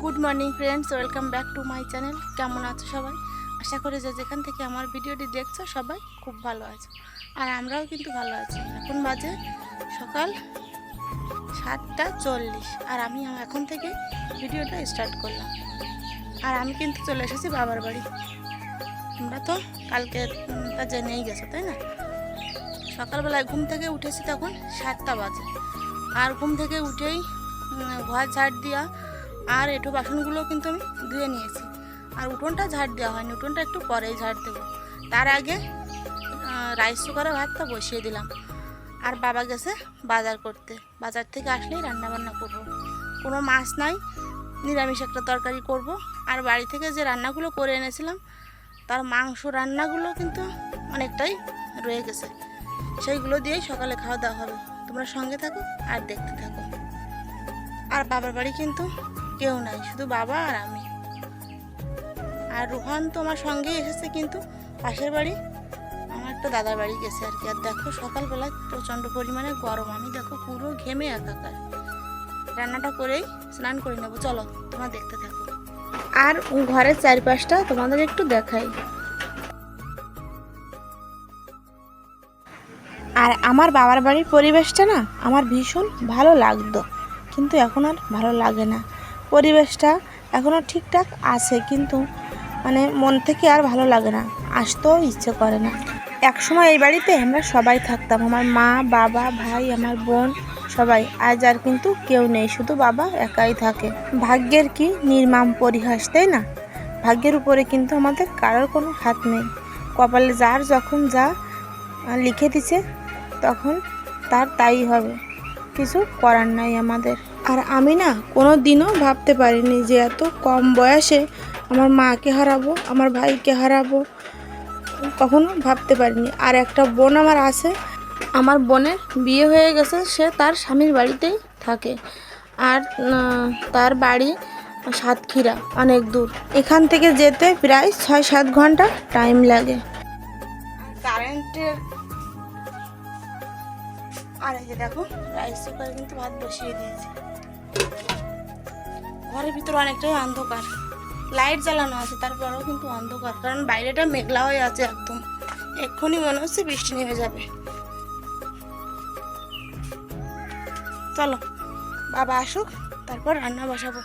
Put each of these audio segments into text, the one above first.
Good morning friends, welcome back to my channel. কেমন আছো সবাই? আশা করি যে যেখান থেকে আমার ভিডিওটি দেখছো সবাই খুব ভালো আছো, আর আমরাও কিন্তু ভালো আছি। এখন বাজে সকাল 7:40 আর আমি এখন থেকে ভিডিওটা স্টার্ট করলাম। আর আমি কিন্তু চলে এসেছি বাবার বাড়ি। আমরা তো কালকে তা জেনেই গেছো, তাই না? সকালবেলায় ঘুম থেকে উঠেছি তখন 7টা বাজে, আর ঘুম থেকে উঠেই ঘর ঝাড় দেওয়া আর এঁটো বাসনগুলো কিন্তু আমি ধুয়ে নিয়েছি। আর উঠোনটা ঝাড় দেওয়া হয়নি, উঠোনটা একটু পরেই ঝাড় দেবো। তার আগে রাইস কুকারে ভাতটা বসিয়ে দিলাম। আর বাবা গেছে বাজার করতে, বাজার থেকে আসলেই রান্নাবান্না করব। কোনো মাছ নাই, নিরামিষ একটা তরকারি করব। আর বাড়ি থেকে যে রান্নাগুলো করে এনেছিলাম তার মাংস রান্নাগুলো কিন্তু অনেকটাই রয়ে গেছে, সেইগুলো দিয়েই সকালে খাওয়া দাওয়া হবে। তোমরা সঙ্গে থাকো আর দেখতে থাকো। আর বাবার বাড়ি কিন্তু কেউ নাই, শুধু বাবা আর আমি। আর রোহান তো আমার সঙ্গেই এসেছে, কিন্তু পাশের বাড়ি আমার একটা দাদার বাড়ি গেছে আর কি। আর দেখো সকালবেলায় প্রচণ্ড পরিমাণে গরম, আমি দেখো পুরো ঘেমে একাকার। রান্নাটা করেই স্নান করে নেবো, চলো তোমরা দেখতে থাকো। আর ঘরের চারপাশটা তোমাদের একটু দেখাই। আর আমার বাবার বাড়ির পরিবেশটা না আমার ভীষণ ভালো লাগতো, কিন্তু এখন আর ভালো লাগে না। পরিবেশটা এখনও ঠিকঠাক আছে, কিন্তু মানে মন থেকে আর ভালো লাগে না, আসতেও ইচ্ছে করে না। একসময় এই বাড়িতে আমরা সবাই থাকতাম, আমার মা, বাবা, ভাই, আমার বোন, সবাই। আজ আর কিন্তু কেউ নেই, শুধু বাবা একাই থাকে। ভাগ্যের কি নির্মম পরিহাস, তাই না? ভাগ্যের উপরে কিন্তু আমাদের কারোর কোনো হাত নেই। কপালে যার যখন যা লিখে দিছে তখন তার তাই হবে, কিছু করার নাই আমাদের। আর আমি না কোনো দিনও ভাবতে পারিনি যে এত কম বয়সে আমার মাকে হারাবো, আমার ভাইকে হারাবো, কখনো ভাবতে পারিনি। আর একটা বোন আমার আছে, আমার বোনের বিয়ে হয়ে গেছে, সে তার স্বামীর বাড়িতেই থাকে। আর তার বাড়ি সাতক্ষীরা, অনেক দূর। এখান থেকে যেতে প্রায় 6-7 ঘন্টা টাইম লাগে। কারেন্টের আর এই যে দেখো রাইস কুকারে কিন্তু ভাত বসিয়ে দিয়েছি। ঘরের ভিতরে অনেকটাই অন্ধকার, লাইট জ্বালানো আছে, তারপরেও কিন্তু অন্ধকার, কারণ বাইরেটা মেঘলা হয়ে আছে একদম। এক্ষুনি মনে হচ্ছে বৃষ্টি নেমে যাবে। চলো বাবা আসুক, তারপর রান্না বসাবো।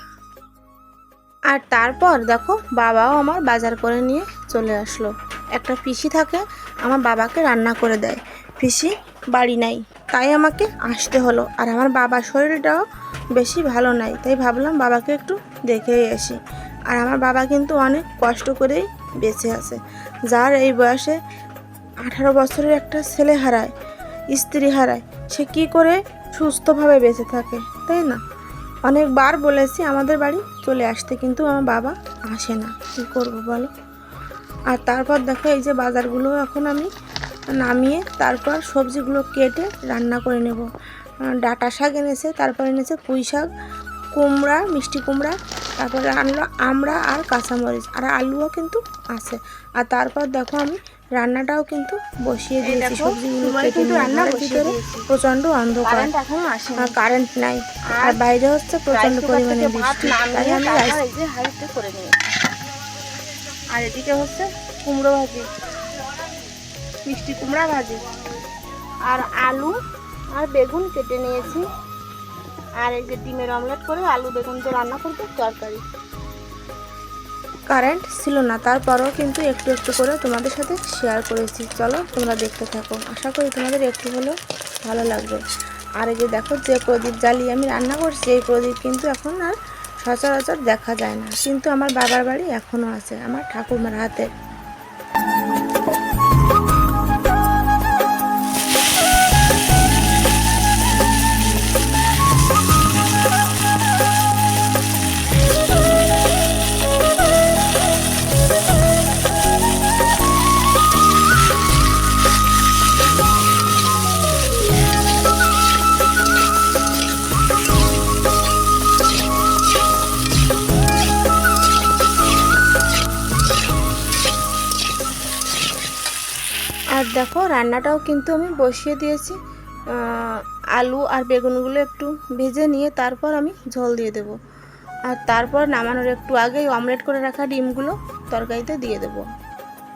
আর তারপর দেখো বাবাও আমার বাজার করে নিয়ে চলে আসলো। একটা পিসি থাকে, আমার বাবাকে রান্না করে দেয়। পিসি বাড়ি নাই, তাই আমাকে আসতে হলো। আর আমার বাবার শরীরটাও বেশি ভালো নাই, তাই ভাবলাম বাবাকে একটু দেখেই আসি। আর আমার বাবা কিন্তু অনেক কষ্ট করেই বেঁচে আছে। যার এই বয়সে 18 বছরের একটা ছেলে হারায়, স্ত্রী হারায়, সে কি করে সুস্থভাবে বেঁচে থাকে, তাই না? অনেকবার বলেছি আমাদের বাড়ি চলে আসতে, কিন্তু আমার বাবা আসে না, কী করবো বলো। আর তারপর দেখো এই যে বাজারগুলো এখন আমি নামিয়ে তারপর সবজিগুলো কেটে রান্না করে নেব। ডাঁটা শাক এনেছে, তারপর এনেছে পুঁই শাক, কুমড়া, মিষ্টি কুমড়া, তারপরে আনলো আমড়া আর কাঁচামরিচ, আর আলুও কিন্তু আছে। আর তারপর দেখো আমি রান্নাটাও কিন্তু বসিয়ে দিয়েছি, সবজিগুলো কেটে নিয়ে। ঘরের ভিতরে প্রচণ্ড অন্ধকার, আর কারেন্ট নাই, আর বাইরে হচ্ছে প্রচণ্ড পরিমাণে বৃষ্টি, তাই আমি হাঁড়িতে করে নিই। আর এদিকে হচ্ছে কুমড়ো ভাজি, মিষ্টি কুমড়া ভাজি, আর আলু আর বেগুন কেটে নিয়েছি। আর এই যে ডিমের অমলেট করে আলু বেগুন দিয়ে রান্না করতে তরকারি। কারেন্ট ছিল না, তারপরেও কিন্তু একটু একটু করে তোমাদের সাথে শেয়ার করেছি। চলো তোমরা দেখতে থাকো, আশা করি তোমাদের একটু হলেও ভালো লাগবে। আর এই যে দেখো যে প্রদীপ জ্বালিয়ে আমি রান্না করছি, এই প্রদীপ কিন্তু এখন আর সচরাচর দেখা যায় না, কিন্তু আমার বাবার বাড়ি এখনও আছে, আমার ঠাকুরমার হাতে। আর দেখো রান্নাটাও কিন্তু আমি বসিয়ে দিয়েছি। আলু আর বেগুনগুলো একটু ভেজে নিয়ে তারপর আমি ঝোল দিয়ে দেব। আর তারপর নামানোর একটু আগেই অমলেট করে রাখা ডিমগুলো তরকারিতে দিয়ে দেবো।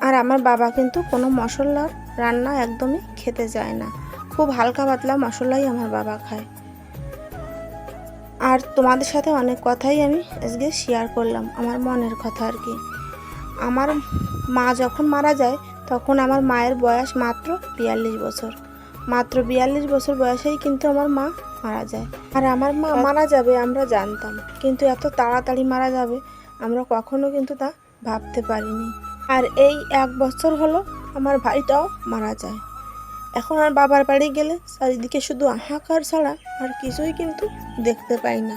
আর আমার বাবা কিন্তু কোনো মশলার রান্না একদমই খেতে চায় না, খুব হালকা পাতলা মশলাই আমার বাবা খায়। আর তোমাদের সাথে অনেক কথাই আমি আজকে শেয়ার করলাম, আমার মনের কথা আর কি। আমার মা যখন মারা যায় তখন আমার মায়ের বয়স মাত্র 42 বছর। মাত্র 42 বছর বয়সেই কিন্তু আমার মা মারা যায়। আর আমার মা মারা যাবে আমরা জানতাম, কিন্তু এত তাড়াতাড়ি মারা যাবে আমরা কখনো কিন্তু তা ভাবতে পারিনি। আর এই 1 বছর হলো আমার ভাইটাও মারা যায়। এখন আর বাবার বাড়ি গেলে চারিদিকে শুধু হাহাকার ছাড়া আর কিছুই কিন্তু দেখতে পাই না।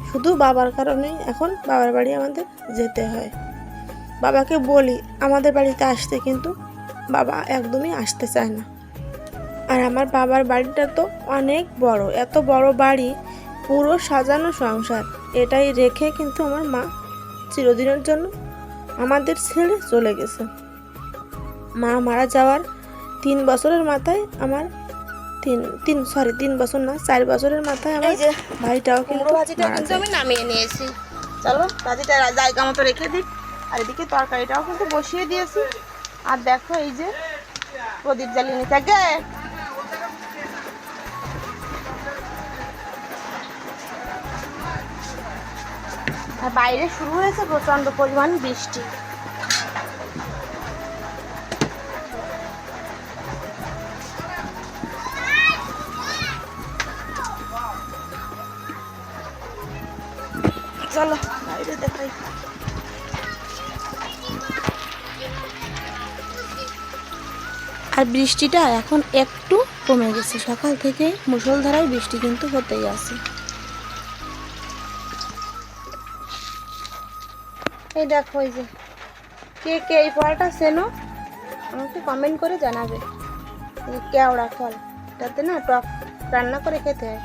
শুধু বাবার কারণেই এখন বাবার বাড়ি আমাদের যেতে হয়। বাবাকে বলি আমাদের বাড়িতে আসতে, কিন্তু বাবা একদমই আসতে চায় না। আর আমার বাবার বাড়িটা তো অনেক বড়, এত বড় বাড়ি, পুরো সাজানো সংসার, এটাই রেখে কিন্তু আমার মা চিরদিনের জন্য আমাদের ছেড়ে চলে গেছে। মা মারা যাওয়ার 3 বছরের মাথায় আমার 3 বছর না 4 বছরের মাথায় আমার ভাইটাও কিন্তু আমি নামিয়ে নিয়েছি। চলো ভাজিটা জায়গা মতো রেখে দিই। আর এদিকে তরকারিটাও কিন্তু বসিয়ে দিয়েছি। আর দেখো এই যে প্রদীপ জ্বালিয়ে নিতে আগে। আর বাইরে শুরু হয়েছে প্রচন্ড পরিমাণ বৃষ্টি। চলো বাইরে দেখাই। আর বৃষ্টিটা এখন একটু কমে গেছে, সকাল থেকে মুষলধারায় বৃষ্টি কিন্তু হতেই আছে। এই দেখো এই যে কে কে এই ফলটা চেনো আমাকে কমেন্ট করে জানাবে। কেওড়া ফল, এটাতে না টক রান্না করে খেতে হয়।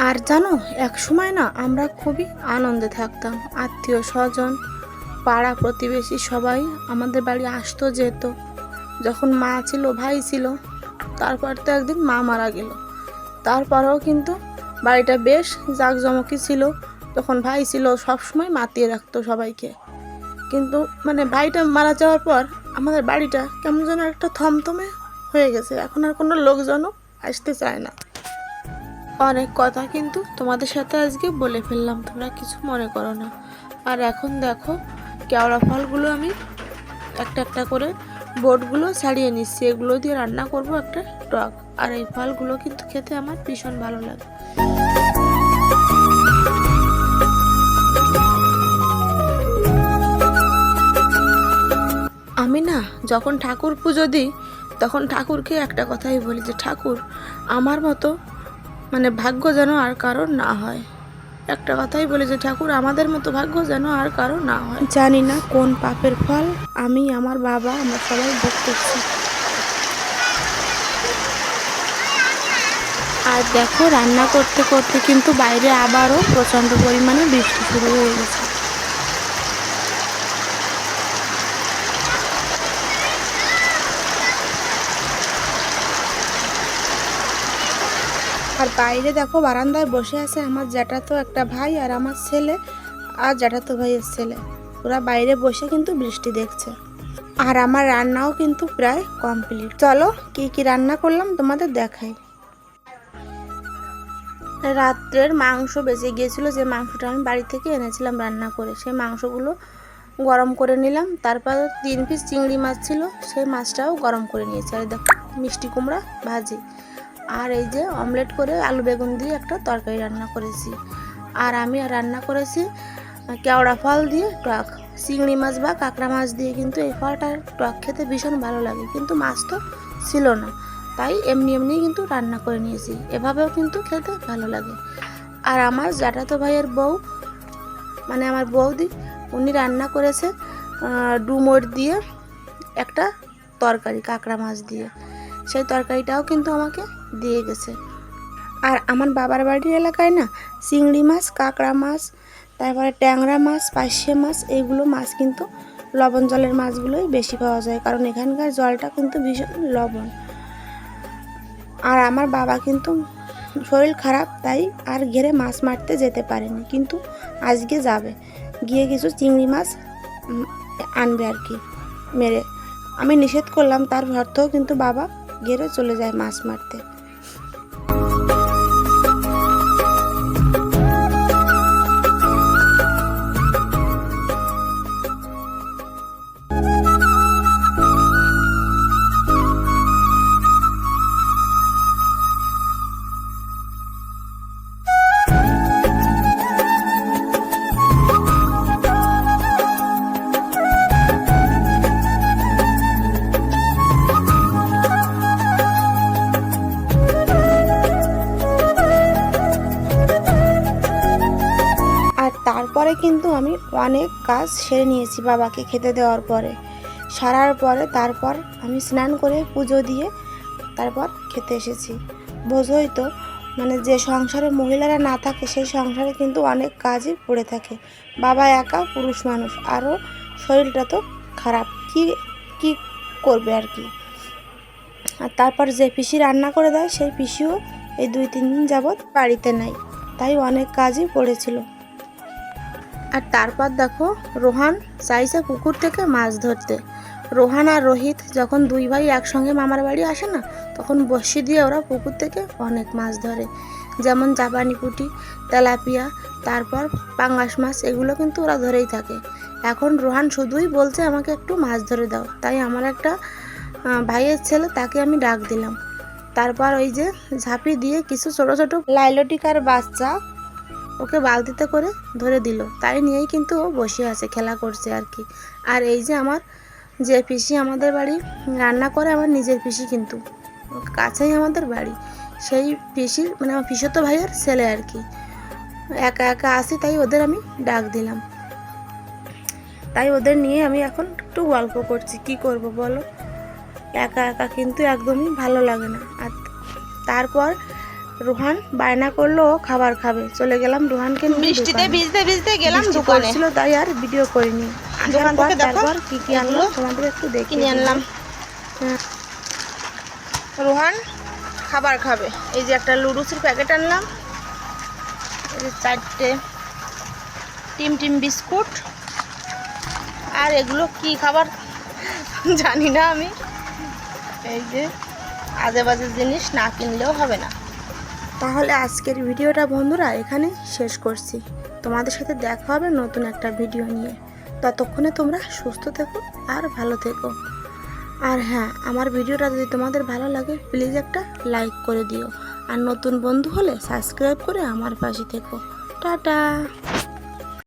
আর জানো এক সময় না আমরা খুবই আনন্দে থাকতাম, আত্মীয় স্বজন পাড়া প্রতিবেশী সবাই আমাদের বাড়ি আসতো যেত। যখন মা ছিল ভাই ছিল, তারপর তো একদিন মা মারা গেল। তারপরেও কিন্তু বাড়িটা বেশ জাঁকজমকই ছিল। তখন ভাই ছিল সবসময় মাতিয়ে রাখতো সবাইকে, কিন্তু মানে ভাইটা মারা যাওয়ার পর আমাদের বাড়িটা কেমন যেন একটা থমথমে হয়ে গেছে। এখন আর কোনো লোকজনও আসতে চায় না। অনেক কথা কিন্তু তোমাদের সাথে আজকে বলে ফেললাম, তোমরা কিছু মনে করো না। আর এখন দেখো কেওড়া ফলগুলো আমি একটা একটা করে বোটগুলো ছাড়িয়ে নিচ্ছি, এগুলো দিয়ে রান্না করব একটা টক। আর এই ফলগুলো কিন্তু খেতে আমার ভীষণ ভালো লাগে। আমি না যখন ঠাকুর পুজো দিই তখন ঠাকুরকে একটা কথাই বলি যে ঠাকুর আমার মতো মানে ভাগ্য যেন আর কারো না হয়। একটা কথাই বলি যে ঠাকুর আমাদের মতো ভাগ্য যেন আর কারো না হয়। জানি না কোন পাপের ফল আমি আমার বাবা আমরা সবাই ভোগ করছি। আর দেখো রান্না করতে করতে কিন্তু বাইরে আবারও প্রচণ্ড পরিমাণে বৃষ্টি শুরু হয়ে গেছে। আর বাইরে দেখো বারান্দায় বসে আছে আমার জ্যাঠাতো একটা ভাই আর আমার ছেলে আর জ্যাঠাতো ভাইয়ের ছেলে। ওরা বাইরে বসে কিন্তু বৃষ্টি দেখছে। আর আমার রান্নাও কিন্তু প্রায় কমপ্লিট। চলো কি কি রান্না করলাম তোমাদের দেখাই। রাত্রের মাংস বেঁচে গিয়েছিল, যে মাংসটা আমি বাড়ি থেকে এনেছিলাম রান্না করে, সেই মাংসগুলো গরম করে নিলাম। তারপর 3 পিস চিংড়ি মাছ ছিল, সেই মাছটাও গরম করে নিয়েছি। আর দেখো মিষ্টি কুমড়া ভাজি। আর এই যে অমলেট করে আলু বেগুন দিয়ে একটা তরকারি রান্না করেছি। আর আমি রান্না করেছি কেওড়া ফল দিয়ে টক। চিংড়ি মাছ বা কাঁকড়া মাছ দিয়ে কিন্তু এই ফলটার টক খেতে ভীষণ ভালো লাগে, কিন্তু মাছ তো ছিল না, তাই এমনি এমনি কিন্তু রান্না করে নিয়েছি। এভাবেও কিন্তু খেতে ভালো লাগে। আর আমার জ্যাঠাতো ভাইয়ের বউ মানে আমার বৌদি, উনি রান্না করেছে ডুমুর দিয়ে একটা তরকারি কাঁকড়া মাছ দিয়ে, সেই তরকারিটাও কিন্তু আমাকে দিয়ে গেছে। আর আমার বাবার বাড়ির এলাকায় না চিংড়ি মাছ, কাঁকড়া মাছ, তারপরে ট্যাংরা মাছ, পার্শে মাছ, এইগুলো মাছ কিন্তু লবণ জলের মাছগুলোই বেশি পাওয়া যায়, কারণ এখানকার জলটা কিন্তু ভীষণ লবণ। আর আমার বাবা কিন্তু শরীর খারাপ, তাই আর ঘেরে মাছ মারতে যেতে পারেনি, কিন্তু আজকে যাবে, গিয়ে কিছু চিংড়ি মাছ আনবে আর কি মেরে। আমি নিষেধ করলাম, তার ভর্তেও কিন্তু বাবা ঘেরে চলে যায় মাছ মারতে। তারপরে কিন্তু আমি অনেক কাজ সেরে নিয়েছি বাবাকে খেতে দেওয়ার পরে। সারার পরে তারপর আমি স্নান করে পুজো দিয়ে তারপর খেতে এসেছি। বোঝোই তো, মানে যে সংসারে মহিলারা না থাকে সেই সংসারে কিন্তু অনেক কাজই পড়ে থাকে। বাবা একা পুরুষ মানুষ, আরও শরীরটা তো খারাপ, কি করবে আর কি। আর তারপর যে পিসি রান্না করে দেয় সেই পিসিও এই 2-3 দিন যাবৎ বাড়িতে নাই, তাই অনেক কাজই পড়েছিল। আর তারপর দেখো রোহান চাইছে পুকুর থেকে মাছ ধরতে। রোহান আর রোহিত যখন 2 ভাই একসঙ্গে মামার বাড়ি আসে না, তখন বড়শি দিয়ে ওরা পুকুর থেকে অনেক মাছ ধরে, যেমন জাপানি পুঁটি, তেলাপিয়া, তারপর পাঙ্গাস মাছ, এগুলো কিন্তু ওরা ধরেই থাকে। এখন রোহান শুধুই বলছে আমাকে একটু মাছ ধরে দাও, তাই আমার একটা ভাইয়ের ছেলে তাকে আমি ডাক দিলাম। তারপর ওই যে ঝাঁপি দিয়ে কিছু ছোট ছোট লাইলটিকার বাচ্চা ওকে বালতিতে করে ধরে দিল, তাই নিয়েই কিন্তু ও বসে আছে, খেলা করছে আর কি। আর এই যে আমার যে পিসি আমাদের বাড়ি রান্না করে, আমার নিজের পিসি, কিন্তু কাছেই আমাদের বাড়ি, সেই পিসির মানে আমার পিসতো ভাইয়ের ছেলে আর কি। একা একা আসি, তাই ওদের আমি ডাক দিলাম। তাই ওদের নিয়ে আমি এখন একটু গল্প করছি, কি করব বলো, একা একা কিন্তু একদমই ভালো লাগে না। আর তারপর রোহান বায়না করলো ও খাবার খাবে, চলে গেলাম রোহানকে নিয়ে। বৃষ্টিতে ভিজতে ভিজতে গেলাম দোকানে, ছিল তাই আর ভিডিও করিনি। দোকান থেকে দেখো তারপর কি কি আনলো তোমাদের একটু দেখিয়ে আনলাম। রোহান খাবার খাবে, এই যে একটা লুডুসের প্যাকেট আনলাম, এই যে 4টে টিম বিস্কুট, আর এগুলো কি খাবার জানি না আমি। এই যে আজে বাজে জিনিস না কিনলেও হবে না। তাহলে আজকের ভিডিওটা বন্ধুরা এখানে শেষ করছি। তোমাদের সাথে দেখা হবে নতুন একটা ভিডিও নিয়ে। ততক্ষণে তোমরা সুস্থ থেকো আর ভালো থেকো। আর হ্যাঁ, আমার ভিডিওটা যদি তোমাদের ভালো লাগে প্লিজ একটা লাইক করে দিও, আর নতুন বন্ধু হলে সাবস্ক্রাইব করে আমার পাশে থেকো। টাটা।